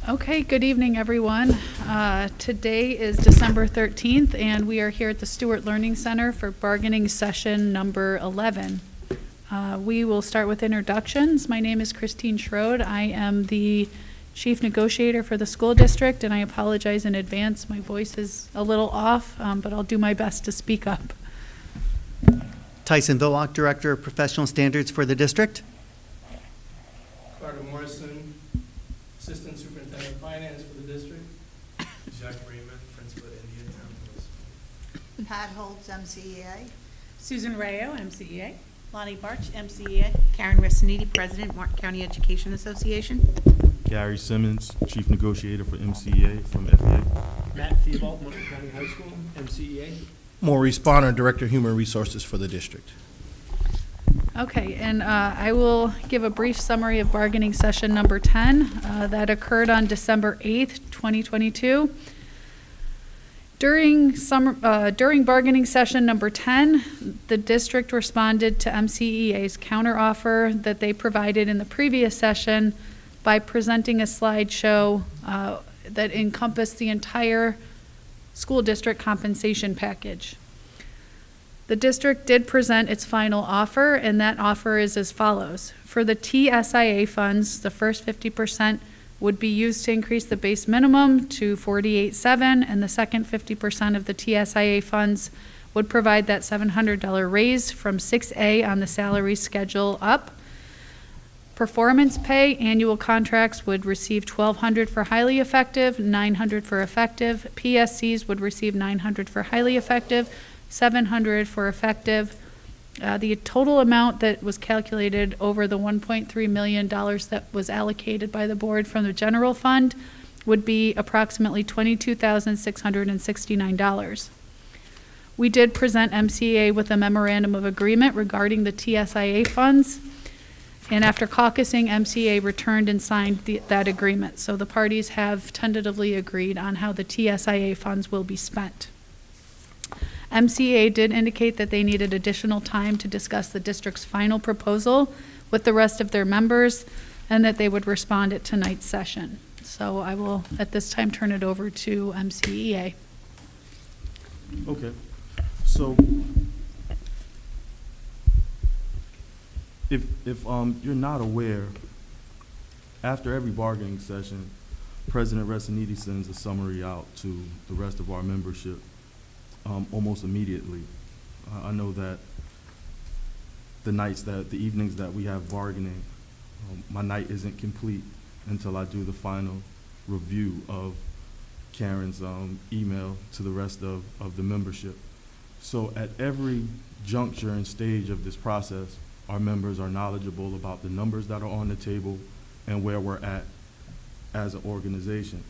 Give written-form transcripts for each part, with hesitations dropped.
Okay, good evening, everyone. Today is December 13th, and we are here at the Stewart Learning Center for bargaining session number 11. We will start with introductions. My name is Christine Schroed. I am the chief negotiator for the school district, and I apologize in advance. My voice is a little off, but I'll do my best to speak up. Tyson Villock, Director of Professional Standards for the district. Carter Morrison, Assistant Superintendent of Finance for the district. Jeff Freeman, Principal at Indian Town Middle School. Pat Holtz, MCEA. Susan Rayo, MCEA. Lonnie Barch, MCEA. Karen Resniti, President, Martin County Education Association. Gary Simmons, Chief Negotiator for MCEA from FEA. Matt Theobald, Martin County High School, MCEA. Maurice Bonner, Director of Human Resources for the district. Okay, and I will give a brief summary of bargaining session number 10 that occurred on December 8th, 2022. During bargaining session number 10, the district responded to MCEA's counteroffer that they provided in the previous session by presenting a slideshow that encompassed the entire school district compensation package. The district did present its final offer, and that offer is as follows. For the TSIA funds, the first 50% would be used to increase the base minimum to $48,700, and the second 50% of the TSIA funds would provide that $700 raise from 6A on the salary schedule up. Performance pay, annual contracts would receive $1,200 for highly effective, $900 for effective. PSCs would receive $900 for highly effective, $700 for effective. The total amount that was calculated over the $1.3 million that was allocated by the board from the general fund would be approximately $22,669. We did present MCEA with a memorandum of agreement regarding the TSIA funds. And after caucusing, MCEA returned and signed that agreement. So the parties have tentatively agreed on how the TSIA funds will be spent. MCEA did indicate that they needed additional time to discuss the district's final proposal with the rest of their members and that they would respond at tonight's session. So I will, at this time, turn it over to MCEA. Okay, so if you're not aware, after every bargaining session, President Resniti sends a summary out to the rest of our membership almost immediately. I know that the evenings that we have bargaining, my night isn't complete until I do the final review of Karen's email to the rest of the membership. So at every juncture and stage of this process, our members are knowledgeable about the numbers that are on the table and where we're at as an organization.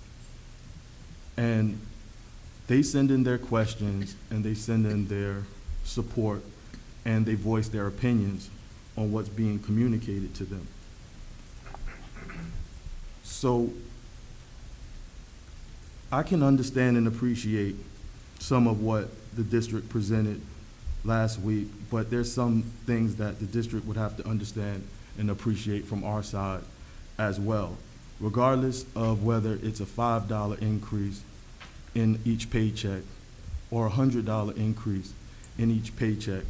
And they send in their questions and they send in their support and they voice their opinions on what's being communicated to them. So I can understand and appreciate some of what the district presented last week, but there's some things that the district would have to understand and appreciate from our side as well. Regardless of whether it's a $5 increase in each paycheck or a $100 increase in each paycheck,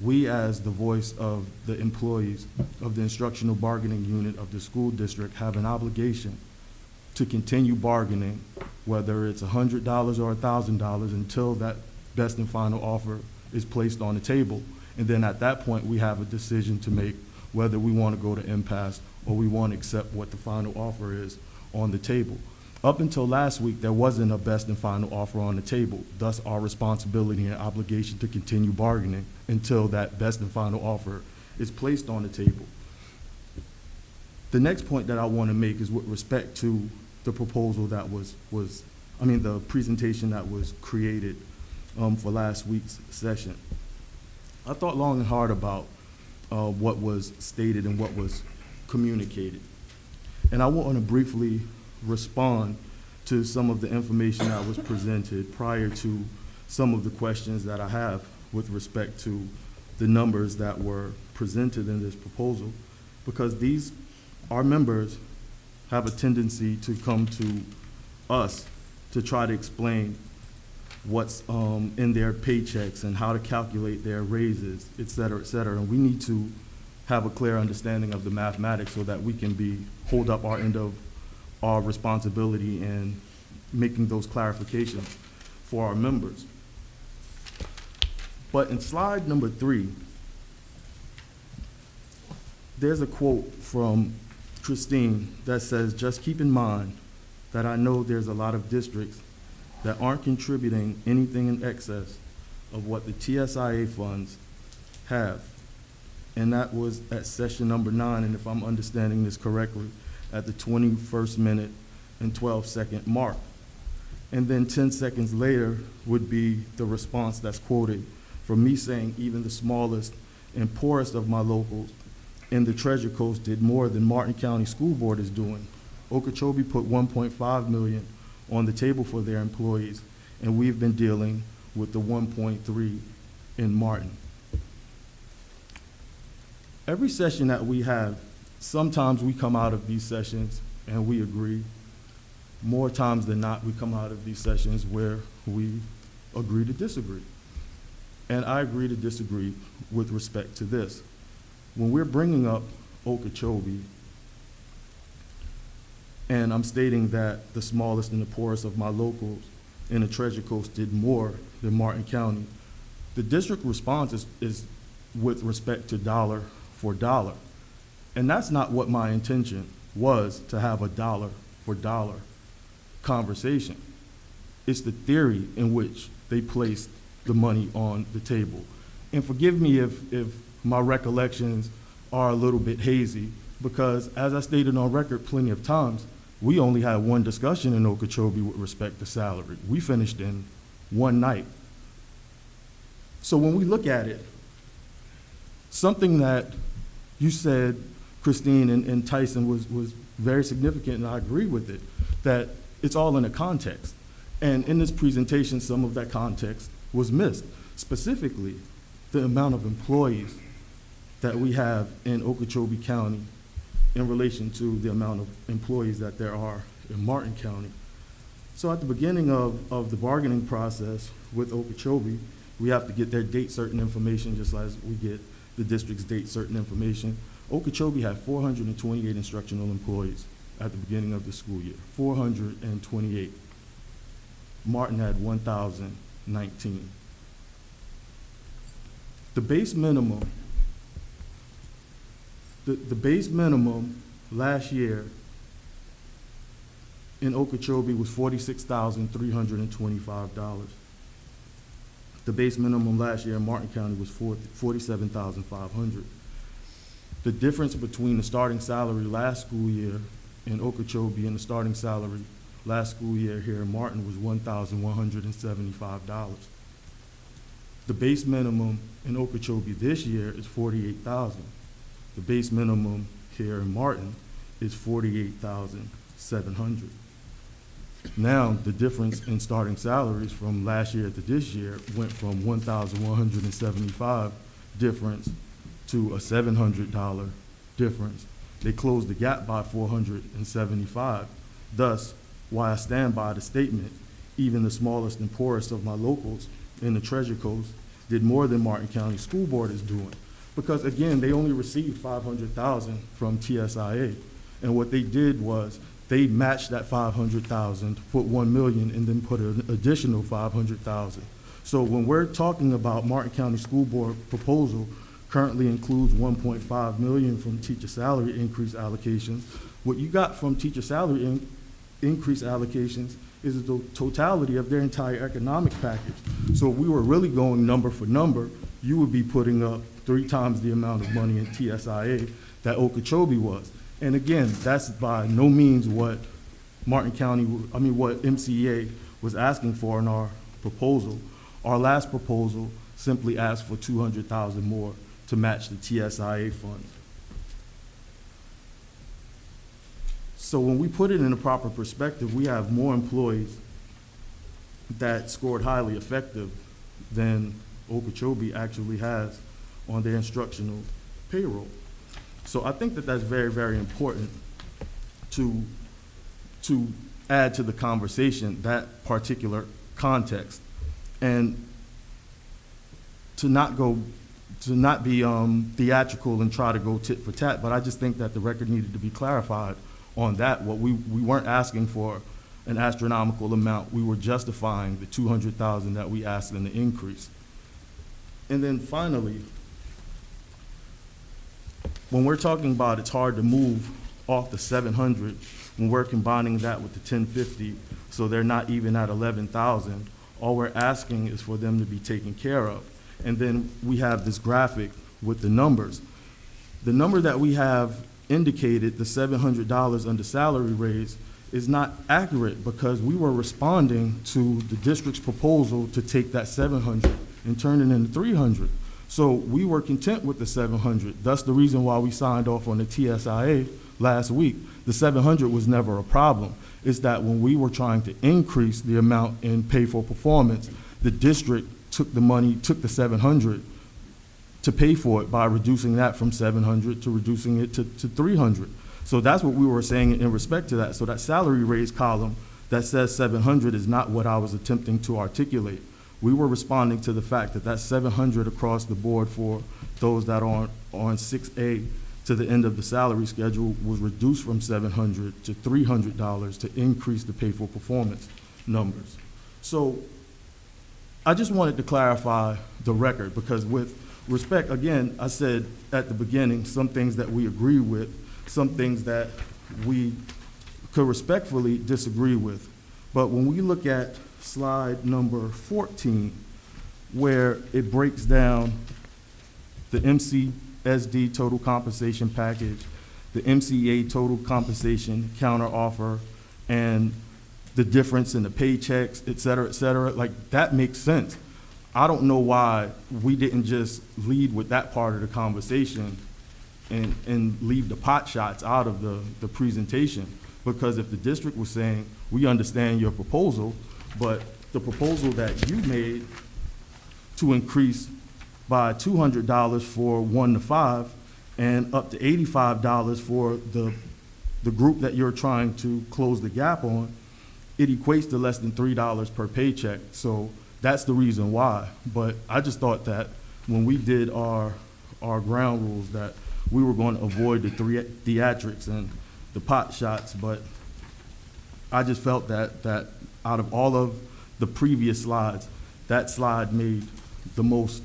we as the voice of the employees of the instructional bargaining unit of the school district have an obligation to continue bargaining, whether it's $100 or $1,000, until that best and final offer is placed on the table. And then at that point, we have a decision to make whether we want to go to impasse or we want to accept what the final offer is on the table. Up until last week, there wasn't a best and final offer on the table, thus our responsibility and obligation to continue bargaining until that best and final offer is placed on the table. The next point that I want to make is with respect to the proposal that the presentation that was created for last week's session. I thought long and hard about what was stated and what was communicated. And I want to briefly respond to some of the information that was presented prior to some of the questions that I have with respect to the numbers that were presented in this proposal, because our members have a tendency to come to us to try to explain what's in their paychecks and how to calculate their raises, et cetera, et cetera. And we need to have a clear understanding of the mathematics so that we can hold up our end of our responsibility in making those clarifications for our members. But in slide number 3, there's a quote from Christine that says, "Just keep in mind that I know there's a lot of districts that aren't contributing anything in excess of what the TSIA funds have." And that was at session number 9, and if I'm understanding this correctly, at the 21st minute and 12-second mark. And then 10 seconds later would be the response that's quoted from me saying, "Even the smallest and poorest of my locals in the Treasure Coast did more than Martin County School Board is doing. Okeechobee put $1.5 million on the table for their employees, and we've been dealing with the 1.3 in Martin." Every session that we have, sometimes we come out of these sessions and we agree. More times than not, we come out of these sessions where we agree to disagree. And I agree to disagree with respect to this. When we're bringing up Okeechobee, and I'm stating that the smallest and the poorest of my locals in the Treasure Coast did more than Martin County, the district response is with respect to dollar for dollar. And that's not what my intention was, to have a dollar for dollar conversation. It's the theory in which they placed the money on the table. And forgive me if my recollections are a little bit hazy, because as I stated on record plenty of times, we only had one discussion in Okeechobee with respect to salary. We finished in one night. So when we look at it, something that you said, Christine and Tyson, was very significant, and I agree with it, that it's all in a context. And in this presentation, some of that context was missed. Specifically, the amount of employees that we have in Okeechobee County in relation to the amount of employees that there are in Martin County. So at the beginning of the bargaining process with Okeechobee, we have to get their date certain information, just as we get the district's date certain information. Okeechobee had 428 instructional employees at the beginning of the school year, 428. Martin had 1,019. The base minimum last year in Okeechobee was $46,325. The base minimum last year in Martin County was $47,500. The difference between the starting salary last school year in Okeechobee and the starting salary last school year here in Martin was $1,175. The base minimum in Okeechobee this year is $48,000. The base minimum here in Martin is $48,700. Now, the difference in starting salaries from last year to this year went from $1,175 difference to a $700 difference. They closed the gap by $475. Thus, why I stand by the statement, even the smallest and poorest of my locals in the Treasure Coast did more than Martin County School Board is doing. Because again, they only received $500,000 from TSIA. And what they did was they matched that $500,000, put $1 million, and then put an additional $500,000. So when we're talking about Martin County School Board proposal currently includes $1.5 million from teacher salary increase allocations, what you got from teacher salary increase allocations is the totality of their entire economic package. So if we were really going number for number, you would be putting up 3 times the amount of money in TSIA that Okeechobee was. And again, that's by no means what what MCEA was asking for in our proposal. Our last proposal simply asked for $200,000 more to match the TSIA funds. So when we put it in a proper perspective, we have more employees that scored highly effective than Okeechobee actually has on their instructional payroll. So I think that that's very, very important to to add to the conversation that particular context, and to not be theatrical and try to go tit for tat. But I just think that the record needed to be clarified on that. We weren't asking for an astronomical amount. We were justifying the $200,000 that we asked in the increase. And then finally, when we're talking about it's hard to move off the 700, when we're combining that with the 1050, so they're not even at 11,000, all we're asking is for them to be taken care of. And then we have this graphic with the numbers. The number that we have indicated, the $700 under salary raise, is not accurate because we were responding to the district's proposal to take that 700 and turn it into 300. So we were content with the 700. That's the reason why we signed off on the TSIA last week. The 700 was never a problem. It's that when we were trying to increase the amount in pay for performance, the district took the money, took the 700 to pay for it by reducing that from 700 to reducing it to 300. So that's what we were saying in respect to that. So that salary raise column that says 700 is not what I was attempting to articulate. We were responding to the fact that that 700 across the board for those that are on 6A to the end of the salary schedule was reduced from $700 to $300 to increase the pay for performance numbers. So I just wanted to clarify the record because with respect, again, I said at the beginning, some things that we agree with, some things that we could respectfully disagree with. But when we look at slide number 14, where it breaks down the MCSD total compensation package, the MCEA total compensation counteroffer, and the difference in the paychecks, et cetera, like that makes sense. I don't know why we didn't just lead with that part of the conversation and leave the pot shots out of the presentation. Because if the district was saying, we understand your proposal, but the proposal that you made to increase by $200 for 1 to 5 and up to $85 for the group that you're trying to close the gap on, it equates to less than $3 per paycheck. So that's the reason why. But I just thought that when we did our ground rules that we were going to avoid the theatrics and the pot shots, but I just felt that out of all of the previous slides, that slide made the most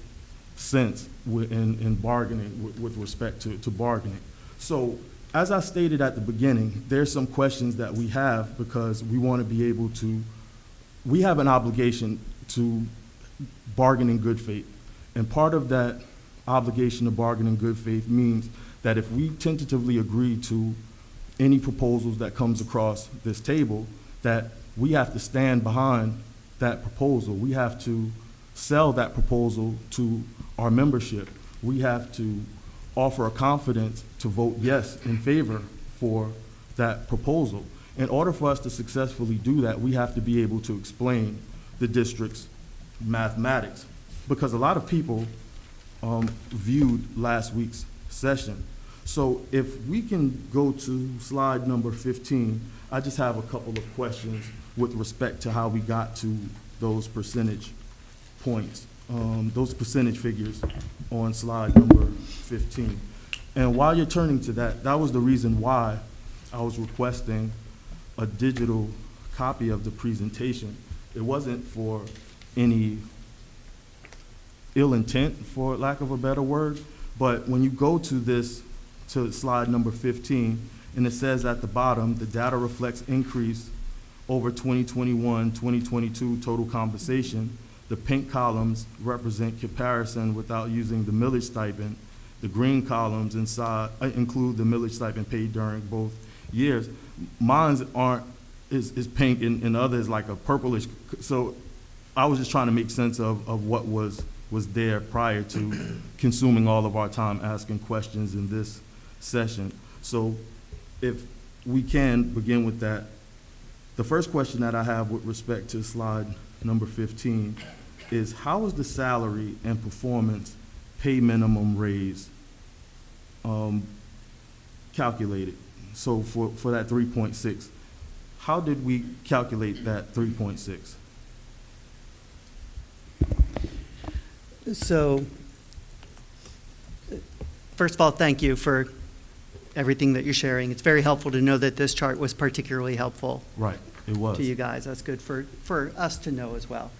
sense in bargaining with respect to bargaining. So as I stated at the beginning, there's some questions that we have because we want to be able to, we have an obligation to bargain in good faith. And part of that obligation to bargain in good faith means that if we tentatively agree to any proposals that comes across this table, that we have to stand behind that proposal. We have to sell that proposal to our membership. We have to offer a confidence to vote yes in favor for that proposal. In order for us to successfully do that, we have to be able to explain the district's mathematics, because a lot of people viewed last week's session. So if we can go to slide number 15, I just have a couple of questions with respect to how we got to those percentage points, those percentage figures on slide number 15. And while you're turning to that, that was the reason why I was requesting a digital copy of the presentation. It wasn't for any ill intent, for lack of a better word, but when you go to this, to slide number 15, and it says at the bottom, the data reflects increase over 2021, 2022 total compensation. The pink columns represent comparison without using the millage stipend. The green columns inside include the millage stipend paid during both years. Mine's is pink and others like a purplish. So I was just trying to make sense of what was there prior to consuming all of our time asking questions in this session. So if we can begin with that. The first question that I have with respect to slide number 15 is, how is the salary and performance pay minimum raise calculated? So for that 3.6, How did we calculate that 3.6? So, first of all, thank you for everything that you're sharing. It's very helpful to know that this chart was particularly helpful Right, it was. to you guys. That's good for us to know as well.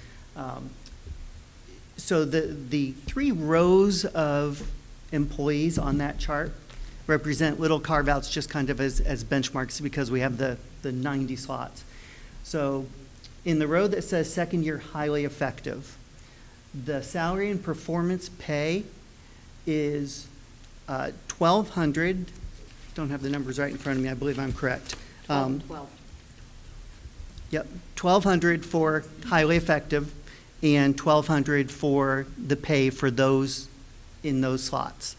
So the 3 rows of employees on that chart represent little carve-outs just kind of as benchmarks because we have the 90 slots. So in the row that says second year highly effective, the salary and performance pay is $1,200. Don't have the numbers right in front of me. I believe I'm correct. 12. Yep, $1,200 for highly effective and $1,200 for the pay for those in those slots.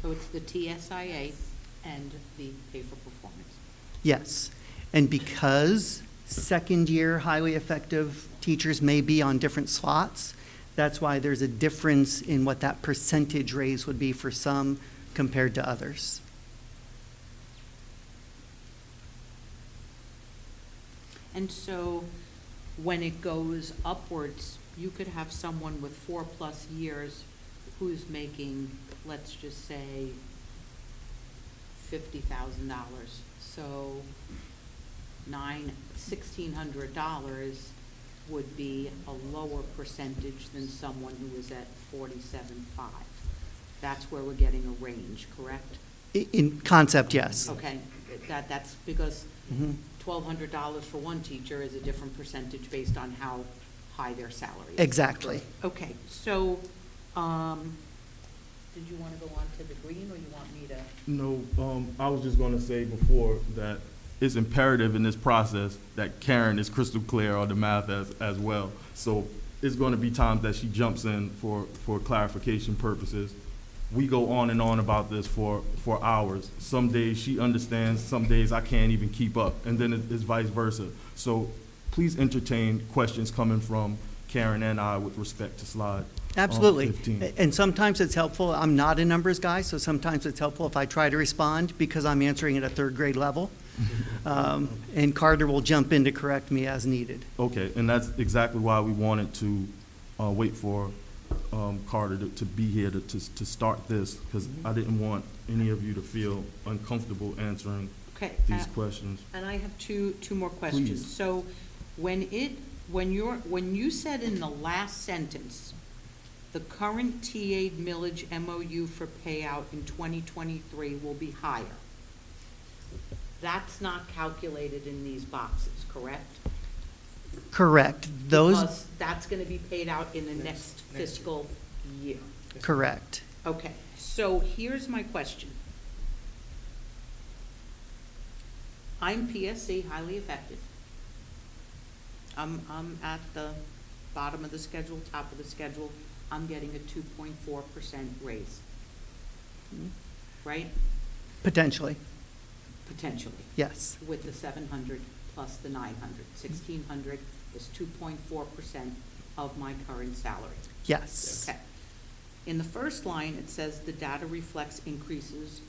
So it's the TSIA and the pay for performance. Yes, and because second-year highly effective teachers may be on different slots, that's why there's a difference in what that percentage raise would be for some compared to others. And so when it goes upwards, you could have someone with 4+ years who's making, let's just say, $50,000. So $1,600 would be a lower percentage than someone who is at 47.5. That's where we're getting a range, correct? In concept, yes. Okay, that's because Mhm. $1,200 for one teacher is a different percentage based on how high their salary is. Exactly. Okay, so, did you want to go on to the green, or you want me to? No, I was just gonna say before that it's imperative in this process that Karen is crystal clear on the math as well. So it's gonna be times that she jumps in for clarification purposes. We go on and on about this for hours. Some days she understands, some days I can't even keep up, and then it's vice versa. So please entertain questions coming from Karen and I with respect to slide Absolutely. 15. And sometimes it's helpful. I'm not a numbers guy, so sometimes it's helpful if I try to respond because I'm answering at a 3rd grade level. And Carter will jump in to correct me as needed. Okay, and that's exactly why we wanted to wait for Carter to be here to start this, because I didn't want any of you to feel uncomfortable answering Okay. these questions. And I have two more questions. Please. So when you said in the last sentence, the current TA millage MOU for payout in 2023 will be higher, that's not calculated in these boxes, correct? Correct. Those, Because that's going to be paid out in the next fiscal year. correct. Okay, so here's my question. I'm PSC, highly effective. I'm at the bottom of the schedule, top of the schedule. I'm getting a 2.4% raise, right? Potentially, Potentially, yes. with the 700 plus the 900. 1,600 is 2.4% of my current salary. Yes. Okay. In the first line, it says the data reflects increases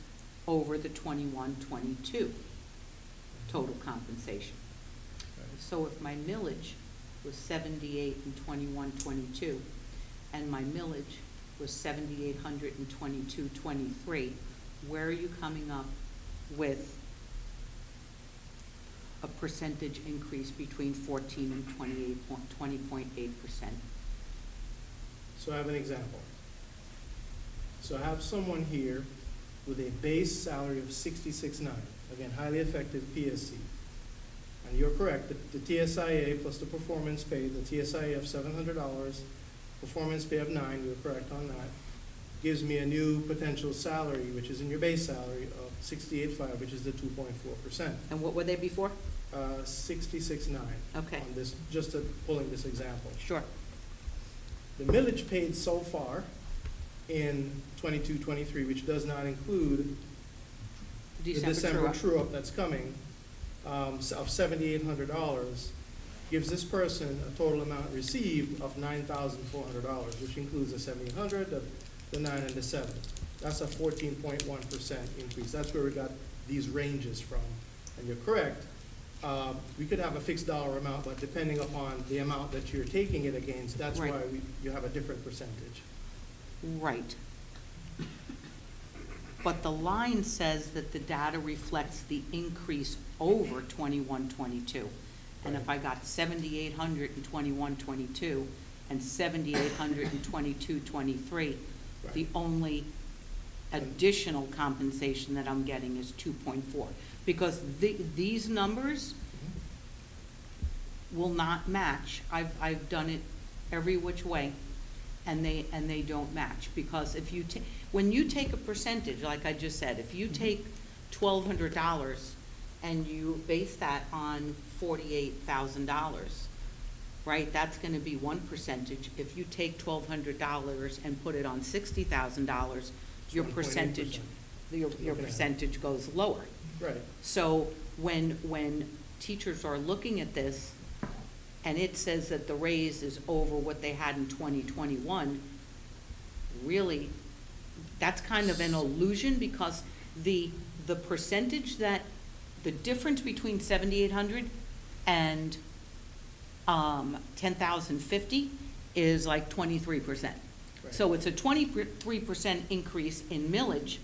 over the 21-22 total compensation. So if my millage was 78 in 21-22, and my millage was 7,800 in 22-23, where are you coming up with a percentage increase between 14 and 20.8%? So I have an example. So I have someone here with a base salary of $66,900, again, highly effective PSC. And you're correct, the TSIA plus the performance pay, the TSIA of $700, performance pay of $900, you're correct on that, gives me a new potential salary, which is in your base salary of $68,500, which is the 2.4%. And what were they before? $66,900. Okay. On this, just pulling this example. Sure. The millage paid so far in 22-23, which does not include the December true-up. true-up that's coming, of $7,800, gives this person a total amount received of $9,400, which includes the $1,700, the the 9, and the 7. That's a 14.1% increase. That's where we got these ranges from. And you're correct, we could have a fixed dollar amount, but depending upon the amount that you're taking it against, that's why Right. you have a different percentage. Right. But the line says that the data reflects the increase over 21-22. And if I got 7,800 in 21-22 and 7,800 in 22-23, the Right. only additional compensation that I'm getting is 2.4. Because these numbers will not match. I've done it every which way, and they don't match. Because if you when you take a percentage, like I just said, if you take $1,200 and you base that on $48,000, right, that's gonna be one percentage. If you take $1,200 and put it on $60,000, your 1.8%. percentage, your Looking at it. percentage goes lower. Right. So when teachers are looking at this, and it says that the raise is over what they had in 2021, really, that's kind of an illusion, because the percentage that, the difference between 7,800 and 10,050 is like 23%. Right. So it's a 23% increase in millage,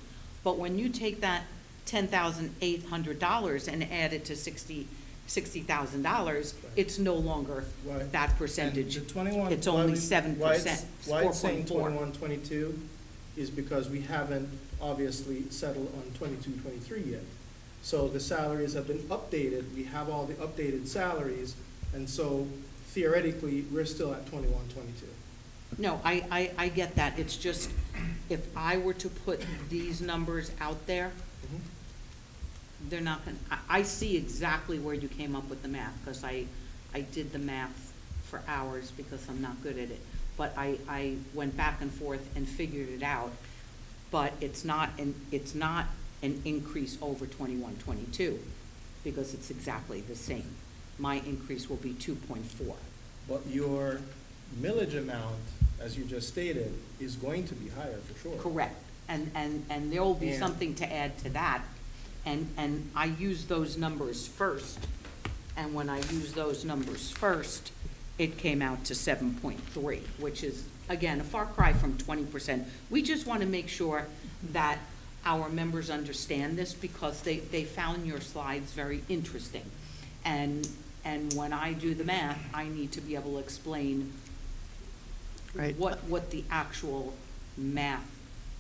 but when you take that $10,800 and add it to $60,000, it's no longer Right. that percentage. And the 21, It's only why 7%, why it's saying 4.4. 21, 22 is because we haven't obviously settled on 22, 23 yet. So the salaries have been updated, we have all the updated salaries, and so theoretically, we're still at 21, 22. No, I get that. It's just, if I were to put these numbers out there, they're not gonna, I see exactly where you came up with the math, because I did the math for hours because I'm not good at it. But I went back and forth and figured it out, but it's not an increase over 21, 22, because it's exactly the same. My increase will be 2.4. But your millage amount, as you just stated, is going to be higher for sure. Correct, and there will be And- something to add to that, and I use those numbers first, and when I use those numbers first, it came out to 7.3, which is, again, a far cry from 20%. We just want to make sure that our members understand this, because they found your slides very interesting. And when I do the math, I need to be able to explain Right. what the actual math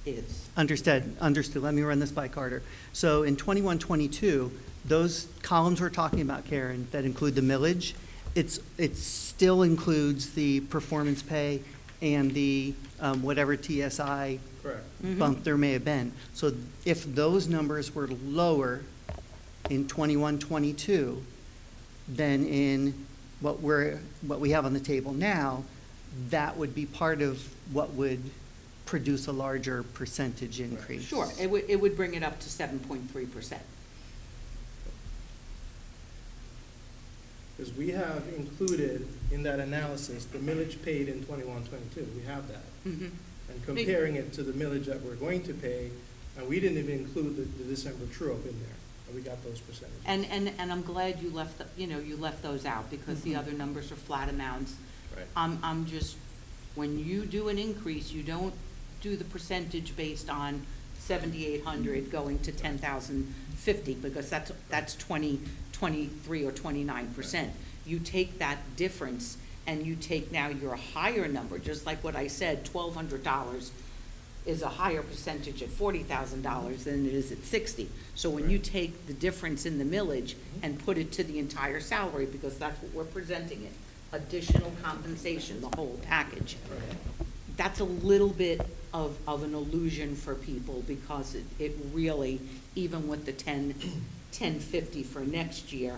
is. Understood. Let me run this by Carter. So in 21, 22, those columns we're talking about, Karen, that include the millage, it still includes the performance pay and the whatever TSI Correct. bump there may have been. So if those numbers were lower in 21, 22 than in what we have on the table now, that would be part of what would produce a larger percentage increase. Sure, it would bring it up to 7.3%. Because we have included in that analysis the millage paid in 21, 22. We have that. Mhm. And comparing it to the millage that we're going to pay, and we didn't even include the December true-up in there. And we got those percentages. And I'm glad you left, you left those out, because the other numbers are flat amounts. Right. I'm just, when you do an increase, you don't do the percentage based on 7,800 going to 10,050, because that's 23 or 29%. You take that difference and you take now your higher number, just like what I said, $1,200 is a higher percentage at $40,000 than it is at 60. So when you take the difference in the millage and put it to the entire salary, because that's what we're presenting it, additional compensation, the whole package, that's a little bit of an illusion for people, because it really, even with the 1050 for next year,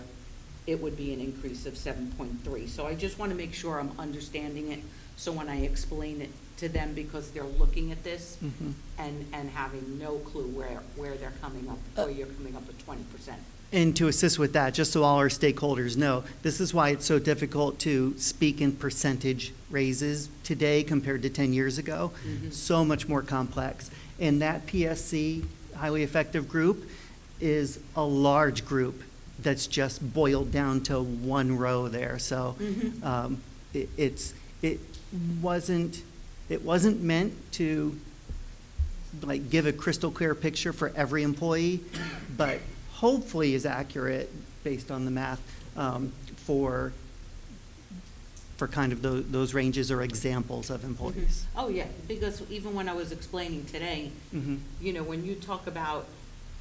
it would be an increase of 7.3. So I just want to make sure I'm understanding it, so when I explain it to them, because they're looking at this and having no clue where they're coming up, or you're coming up with 20%. And to assist with that, just so all our stakeholders know, this is why it's so difficult to speak in percentage raises today compared to 10 years ago. So much more complex. And that PSC, highly effective group, is a large group that's just boiled down to one row there. So it wasn't meant to like give a crystal clear picture for every employee, but hopefully is accurate based on the math for kind of those ranges or examples of employees. Oh, yeah, because even when I was explaining today, you know, when you talk about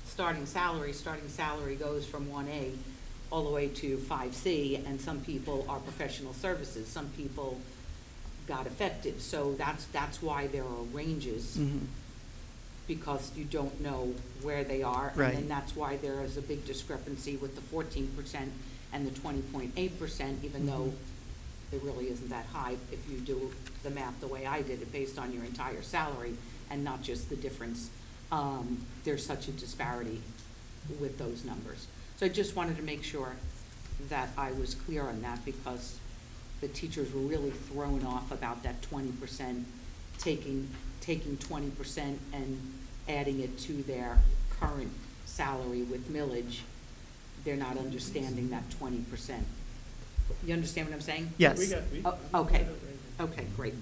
starting salary goes from 1A all the way to 5C, and some people are professional services, some people got effective. So that's why there are ranges, because you don't know where they are. Right. And then that's why there is a big discrepancy with the 14% and the 20.8%, even though it really isn't that high if you do the math the way I did it, based on your entire salary and not just the difference. There's such a disparity with those numbers. So I just wanted to make sure that I was clear on that, because the teachers were really thrown off about that 20%, taking 20% and adding it to their current salary with millage. They're not understanding that 20%. You understand what I'm saying? Yes. Oh, okay. Okay, great.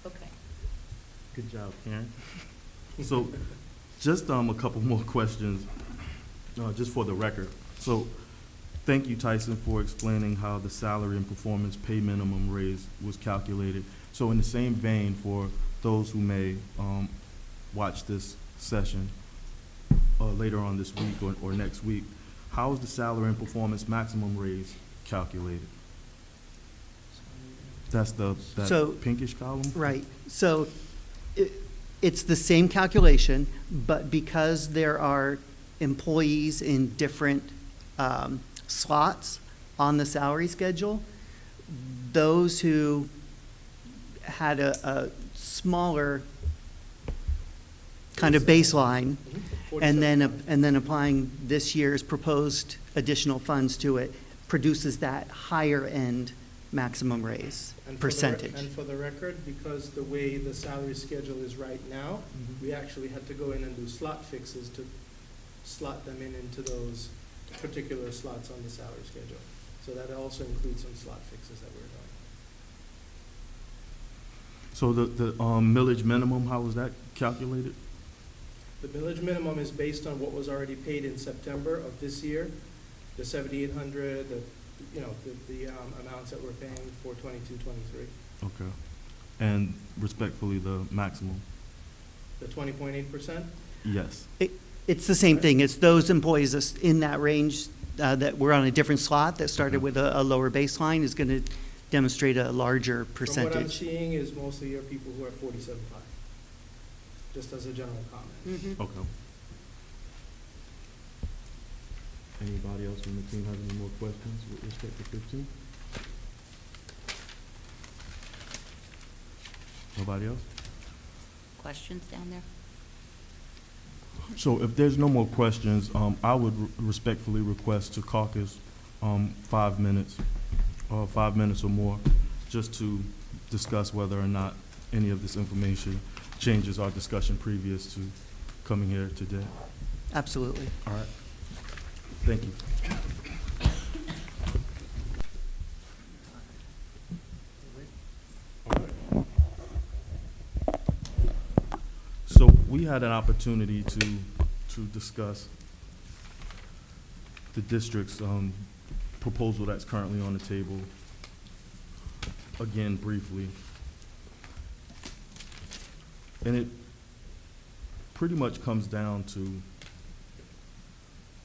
Okay. Good job, Karen. So, just a couple more questions, just for the record. So, thank you, Tyson, for explaining how the salary and performance pay minimum raise was calculated. So, in the same vein, for those who may watch this session later on this week or next week, how is the salary and performance maximum raise calculated? That's So- pinkish column? Right. So it's the same calculation, but because there are employees in different slots on the salary schedule, those who had a smaller kind of baseline, and then applying this year's proposed additional funds to it, produces that higher end maximum raise percentage. And for the record, because the way the salary schedule is right now, we actually had to go in and do slot fixes to slot them into those particular slots on the salary schedule. So that also includes some slot fixes that we're doing. So the millage minimum, how was that calculated? The millage minimum is based on what was already paid in September of this year, the 7,800, the amounts that we're paying for 22-23. Okay. And respectfully, the maximum? The 20.8%? Yes. It's the same thing. It's those employees that's in that range that were on a different slot that started with a lower baseline is going to demonstrate a larger percentage. From what I'm seeing is mostly your people who are 47.5, just as a general comment. Okay. Anybody else from the team have any more questions with respect to 15? Nobody else? Questions down there? So if there's no more questions, I would respectfully request to caucus 5 minutes, 5 minutes or more, just to discuss whether or not any of this information changes our discussion previous to coming here today. Absolutely. All right. Thank you. So we had an opportunity to discuss the district's proposal that's currently on the table, again briefly. And it pretty much comes down to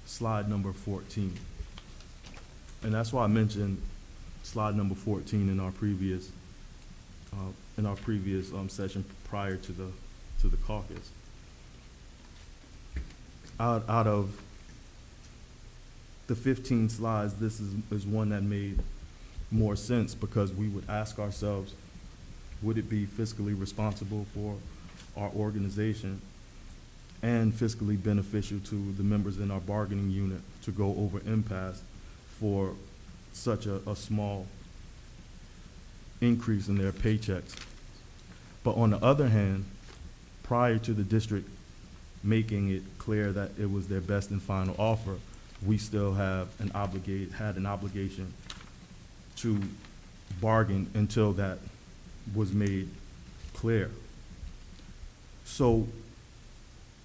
slide number 14. And that's why I mentioned slide number 14 in our previous session prior to the caucus. Out of the 15 slides, this is one that made more sense, because we would ask ourselves, would it be fiscally responsible for our organization and fiscally beneficial to the members in our bargaining unit to go over impasse for such a small increase in their paychecks. But on the other hand, prior to the district making it clear that it was their best and final offer, we still have had an obligation to bargain until that was made clear. So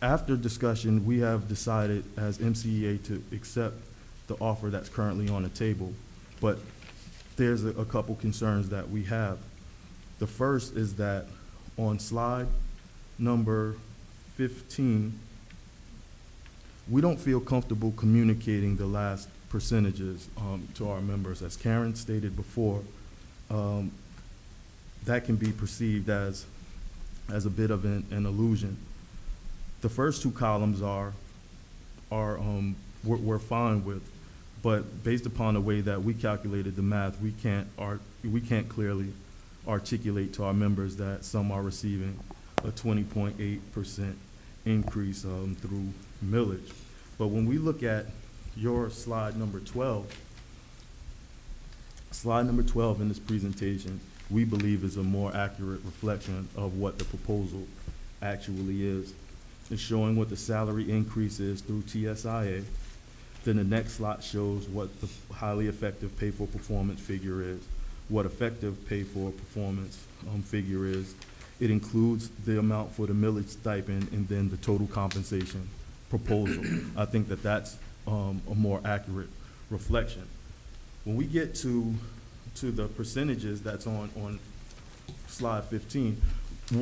after discussion, we have decided as MCEA to accept the offer that's currently on the table, but there's a couple concerns that we have. The first is that on slide number 15, we don't feel comfortable communicating the last percentages to our members. As Karen stated before, that can be perceived as a bit of an illusion. The first two columns we're fine with, but based upon the way that we calculated the math, we can't clearly articulate to our members that some are receiving a 20.8% increase through millage. But when we look at your slide number 12 in this presentation, we believe is a more accurate reflection of what the proposal actually is. It's showing what the salary increase is through TSIA. Then the next slide shows what the highly effective pay for performance figure is, what effective pay for performance figure is. It includes the amount for the millage stipend and then the total compensation proposal. I think that that's a more accurate reflection. When we get to the percentages that's on slide 15,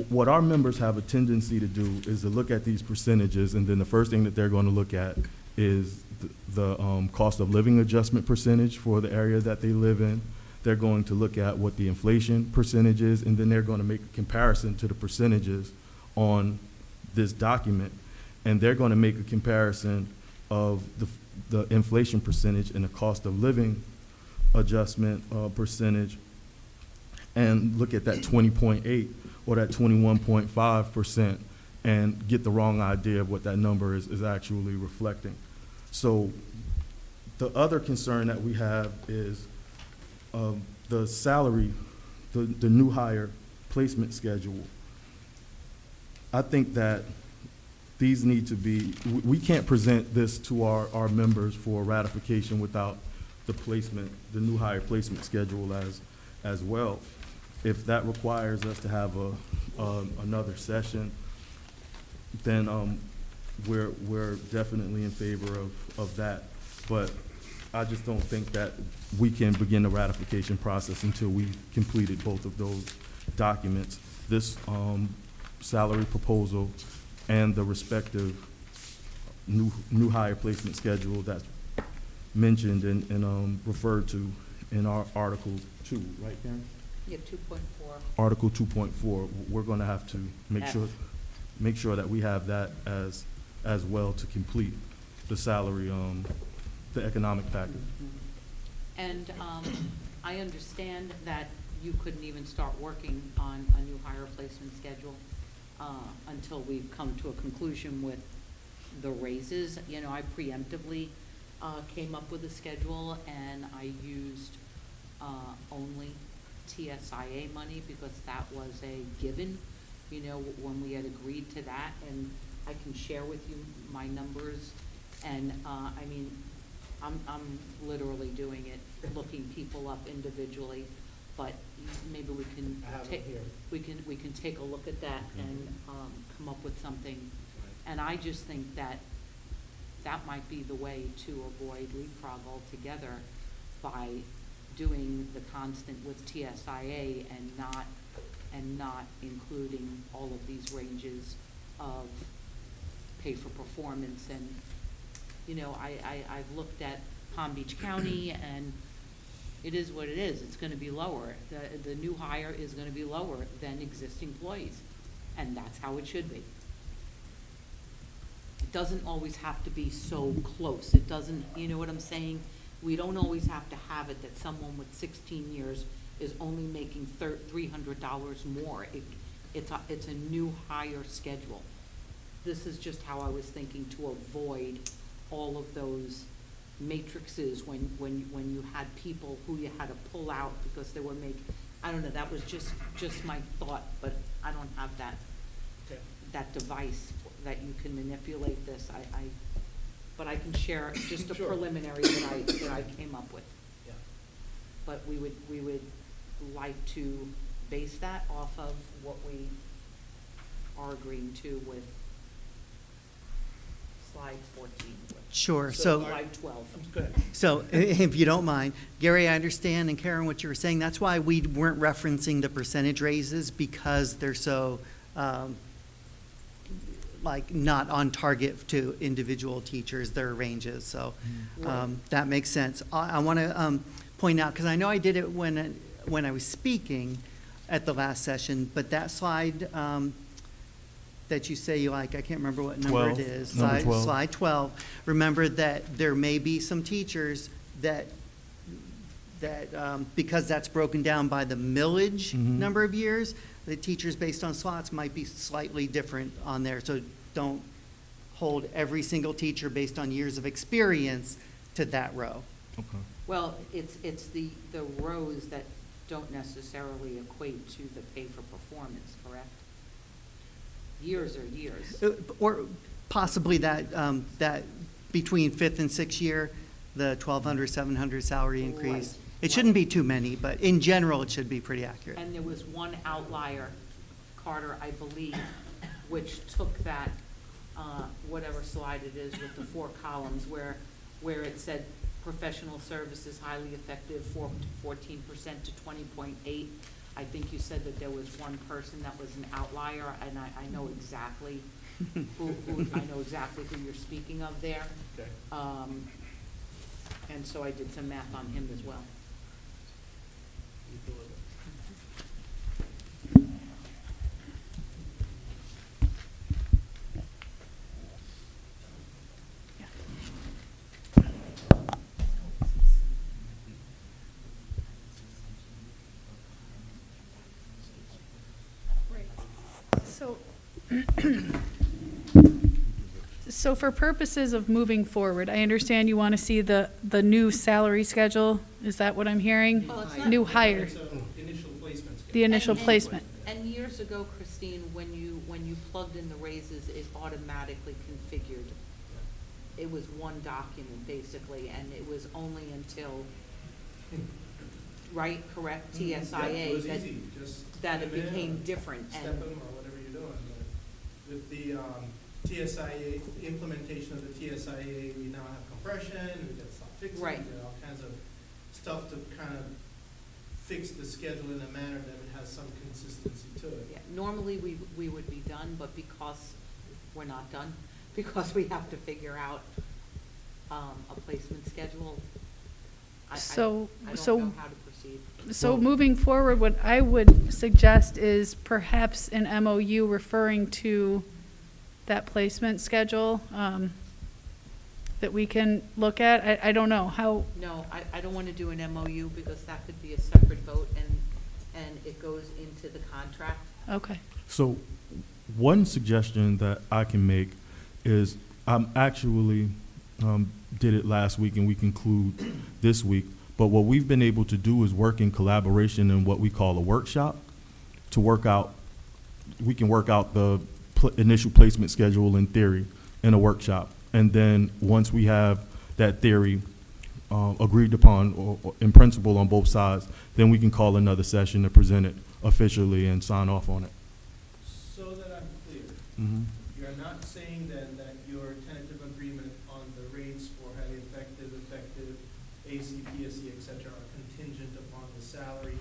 what our members have a tendency to do is to look at these percentages, and then the first thing that they're going to look at is the cost of living adjustment percentage for the area that they live in. They're going to look at what the inflation percentage is, and then they're going to make a comparison to the percentages on this document. And they're going to make a comparison of the inflation percentage and the cost of living adjustment percentage, and look at that 20.8 or that 21.5% and get the wrong idea of what that number is actually reflecting. So the other concern that we have is the salary, the new hire placement schedule. I think that these need to be, we can't present this to our members for ratification without the placement, the new hire placement schedule as well. If that requires us to have another session, then we're definitely in favor of that. But I just don't think that we can begin the ratification process until we've completed both of those documents, this salary proposal and the respective new hire placement schedule that's mentioned and referred to in our Article 2, right, Karen? Yeah, 2.4. Article 2.4, we're going to have to make F. sure that we have that as well to complete the salary, the economic package. And I understand that you couldn't even start working on a new hire placement schedule until we've come to a conclusion with the raises. You know, I preemptively came up with a schedule, and I used only TSIA money because that was a given, you know, when we had agreed to that. And I can share with you my numbers. And I mean, I'm literally doing it, looking people up individually, but maybe we can I have take, it here. we can take a look at that and come up with something. And I just think that might be the way to avoid leapfrog altogether, by doing the constant with TSIA and not including all of these ranges of pay for performance. And you know, I've looked at Palm Beach County, and it is what it is. It's going to be lower. The new hire is going to be lower than existing employees, and that's how it should be. It doesn't always have to be so close. It doesn't, you know what I'm saying? We don't always have to have it that someone with 16 years is only making $300 more. It's a new hire schedule. this is just how I was thinking to avoid all of those matrices when you had people who you had to pull out because they were I don't know, that was just my thought, but I don't have Okay. that device that you can manipulate this. But I can share just a Sure. preliminary that I came up with. Yeah. But we would like to base that off of what we are agreeing to with slide 14. Sure, So so. Slide 12. Go ahead. So if you don't mind, Gary, I understand, and Karen, what you were saying, that's why we weren't referencing the percentage raises, because they're so, like, not on target to individual teachers, their ranges, so that makes sense. I want to point out, because I know I did it when I was speaking at the last session, but that slide that you say you like, I can't remember what number it 12, is. number 12. Slide 12. Remember that there may be some teachers that because that's broken down by the millage Mhm. number of years, the teachers based on slots might be slightly different on there. So don't hold every single teacher based on years of experience to that row. Okay. Well, it's the rows that don't necessarily equate to the pay for performance, correct? Years are years. Or possibly that between fifth and sixth year, the 1,200, 700 salary increase. Right, It shouldn't be too many, but in general, it should be pretty accurate. And there was one outlier, Carter, I believe, which took that, whatever slide it is with the 4 columns, where it said professional services highly effective, 14% to 20.8. I think you said that there was one person that was an outlier, and I know exactly who you're speaking of there. Okay. And so I did some math on him as well. You pull it So, so for purposes of moving forward, I understand you want to see the new salary schedule. Is that what I'm hearing? Well, it's not- New hire, It's an initial placement schedule. the initial And- placement. And years ago, Christine, when you plugged in the raises, it automatically configured. It was one document, basically, and it was only until, right, correct, Yeah, TSIA, it was that, easy. Just that it put 'em in became or different. Step And them or whatever you're doing. But with the TSIA, the implementation of the TSIA, we now have compression, we got stuff fixing, Right. there are all kinds of stuff to kind of fix the schedule in a manner that it has some consistency to it. yeah, normally, we would be done, but because we're not done, because we have to figure out a placement schedule, I So- don't so- know how to proceed. So Well- moving forward, what I would suggest is perhaps an MOU referring to that placement schedule that we can look at. I don't know how, No, I don't want to do an MOU because that could be a separate vote and it goes into the contract. okay. So one suggestion that I can make is I'm actually did it last week and we conclude this week. But what we've been able to do is work in collaboration in what we call a workshop to work out, we can work out the initial placement schedule in theory in a workshop. And then once we have that theory agreed upon or in principle on both sides, then we can call another session to present it officially and sign off on it. So that I'm clear, Mm-hmm. you're not saying then that your tentative agreement on the rates for highly effective, AC, PSC, et cetera, are contingent upon the salary,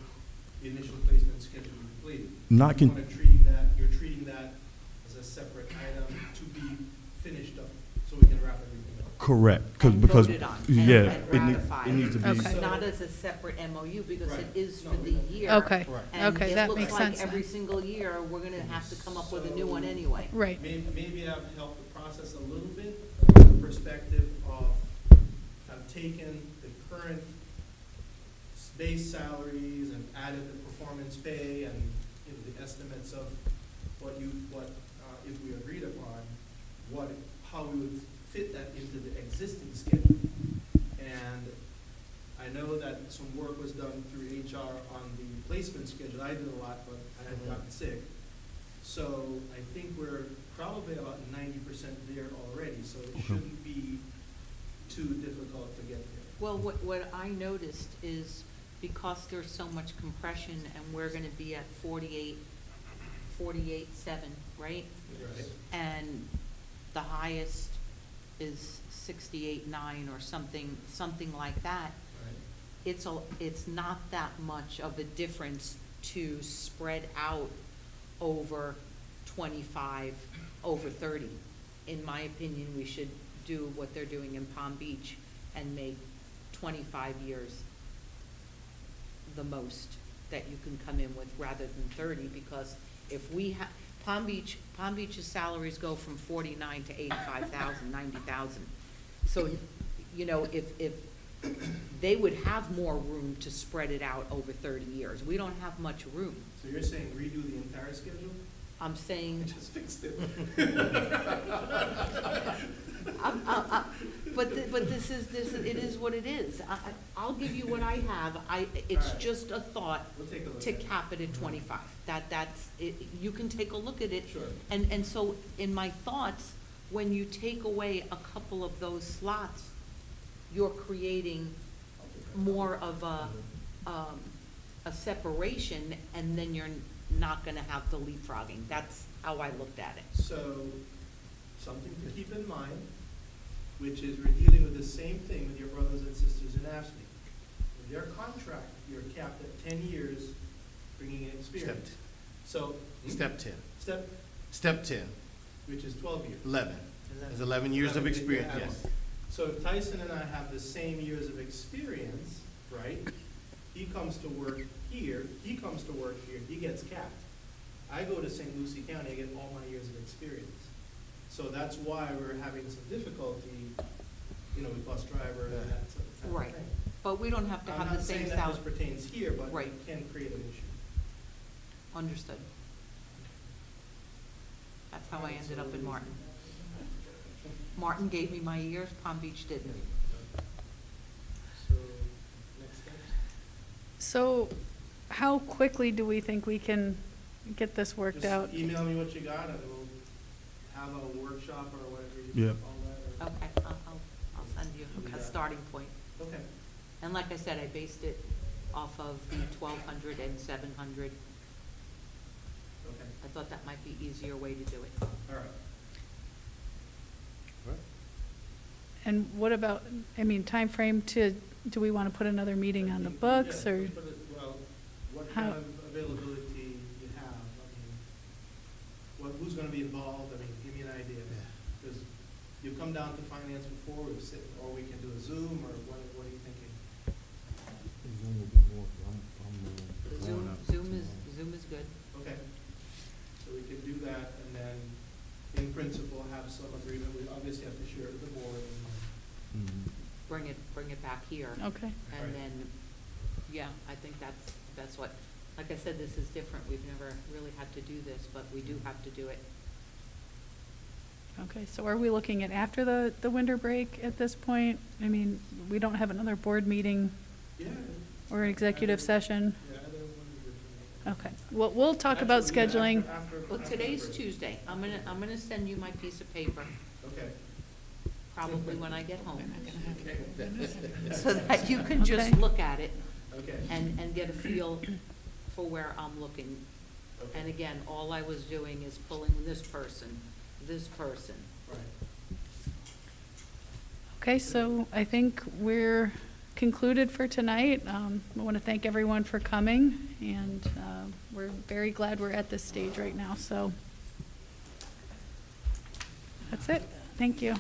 the initial placement schedule completed? Not You con- wanna you're treating that as a separate item to be finished up, so we can wrap everything up? Correct, And because, voted on, yeah, and it ratified. needs to be. Okay. Not as a separate MOU because it Right. is No, for we the don't. year. Okay, And okay, it that looks makes like sense every then. single year, we're gonna have to come up with a new one anyway. Right. Maybe I've helped the process a little bit from the perspective of, I've taken the current base salaries and added the performance pay and, the estimates of what if we agreed upon, how we would fit that into the existing schedule. And I know that some work was done through HR on the placement schedule. I did a lot, but I had gotten sick. So I think we're probably about 90% there already, so it shouldn't be too difficult to get there. Well, what I noticed is because there's so much compression and we're gonna be at 48.7, right? Right. And the highest is 68.9 or something like that. Right. It's not that much of a difference to spread out over 25, over 30. In my opinion, we should do what they're doing in Palm Beach and make 25 years the most that you can come in with rather than 30, because if we have, Palm Beach's salaries go from 49 to 85,000, 90,000. So, you know, if they would have more room to spread it out over 30 years. We don't have much room. So you're saying redo the entire schedule? I'm I saying, just fixed it. but this is, it is what it is. I'll give you what I have. It's All right. just a thought We'll take a look to at it. cap it at 25. That's, you can take a look at it. Sure. And so in my thoughts, when you take away a couple of those slots, you're creating more of a separation, and then you're not gonna have the leapfrogging. That's how I looked at it. So, something to keep in mind, which is we're dealing with the same thing with your brothers and sisters in AFSCME. With their contract, you're capped at 10 years, bringing in experience. So. Step 10. Step, 10, which is 12 years. 11. There's 11 years of 11 experience, yeah. yes. So if Tyson and I have the same years of experience, right? He comes to work here, he gets capped. I go to St. Lucie County, I get all my years of experience. So that's why we're having some difficulty, you know, with bus driver and that sort of Right. thing. But we don't have to have the same I'm not saying that salary. this pertains here, but Right. it can create an issue. Understood. That's how I ended up in Martin. Martin gave me my years, Palm Beach didn't. So, next steps? So how quickly do we think we can get this worked out? Just email me what you got and we'll have a workshop or whatever you Yeah. call that. or- Okay, I'll send you a starting point. Okay. And like I said, I based it off of the 1,200 and 700. Okay, I thought that might be easier way to do it. all right. And what about, I mean, timeframe do we want to put another meeting on the books, Yeah, or? let's put it- Well, what How- kind of availability you have, who's gonna be involved, give me an idea. Because you've come down to finance before, or we can do a Zoom, or what are you thinking? Zoom is good. Okay, so we can do that, and then, in principle, have some agreement, we obviously have to share it with the board, Mhm. Bring it back here. Okay, Right. And then, yeah, I think that's what, like I said, this is different. We've never really had to do this, but we do have to do it. okay, so are we looking at after the winter break at this point? I mean, we don't have another board meeting yeah. or an executive session. Yeah, either one is good for me. Okay, well, we'll talk about Actually, yeah, scheduling. Well, after today's the break. Tuesday. I'm gonna send you my piece of paper, Okay. probably when I get home, Okay. so that you can just Okay. look at it Okay. and get a feel for where I'm looking. Okay. And again, all I was doing is pulling this person. Right. Okay, so I think we're concluded for tonight. I want to thank everyone for coming, and we're very glad we're at this stage right now, so that's it. Thank you.